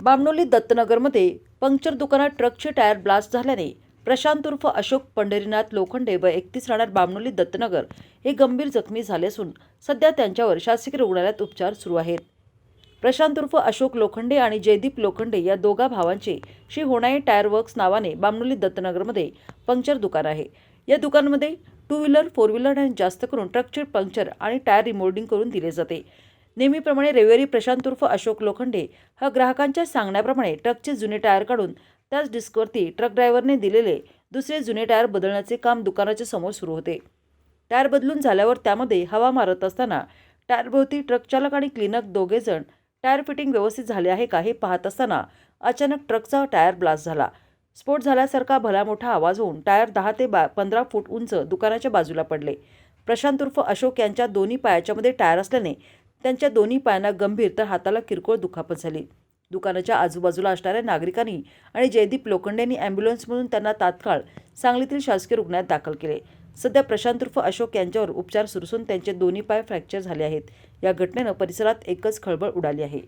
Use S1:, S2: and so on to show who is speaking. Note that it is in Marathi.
S1: बामणोली दत्तनगरमध्ये पंक्चर दुकानात ट्रकचे टायर ब्लास्ट झाल्याने प्रशांत उर्फ अशोक पंढरीनाथ लोखंडे व 31 राहणार बामणोली दत्तनगर हे गंभीर जखमी झाले असून सध्या त्यांच्यावर शासकीय रुग्णालयात उपचार सुरू आहेत। प्रशांत उर्फ अशोक लोखंडे आणि जयदीप लोखंडे या दोघा भावांचे श्री होणाई टायर वर्क्स नावाने बामणोली दत्तनगरमध्ये पंक्चर दुकान आहे। या दुकानामध्ये 2 व्हीलर 4 व्हीलर आणि जास्त करून ट्रकचे पंक्चर आणि टायर रिमोल्डिंग करून दिले जाते। नेहमीप्रमाणे रविवारी प्रशांत उर्फ अशोक लोखंडे हा ग्राहकांच्या सांगण्याप्रमाणे ट्रकचे जुने टायर काढून त्याच डिस्कवरती ट्रक ड्रायव्हरने दिलेले दुसरे जुने टायर बदलण्याचे काम दुकानाच्या समोर सुरू होते। टायर बदलून झाल्यावर त्यामध्ये हवा मारत असताना टायरभोवती ट्रक चालक आणि क्लीनर दोघेजण टायर फिटिंग व्यवस्थित झाले आहे का हे पाहत असताना अचानक ट्रकचा टायर ब्लास्ट झाला। स्फोट झाल्यासारखा भला मोठा आवाज होऊन टायर 10 ते 15 फूट उंच दुकानाच्या बाजूला पडले। प्रशांत उर्फ अशोक यांच्या दोन्ही पायाच्या मध्ये टायर असल्याने त्यांच्या दोन्ही पायांना गंभीर तर हाताला किरकोळ दुखापत झाली। दुकानाच्या आजूबाजूला असणाऱ्या नागरिकांनी आणि जयदीप लोखंडेंनी ॲम्ब्युलन्समधून त्यांना तात्काळ सांगलीतील शासकीय रुग्णालयात दाखल केले। सध्या प्रशांत उर्फ अशोक यांच्यावर उपचार सुरू असून त्यांचे दोन्ही पाय फ्रॅक्चर झाले आहेत। या घटनेनं परिसरात एकच खळबळ उडाली आहे।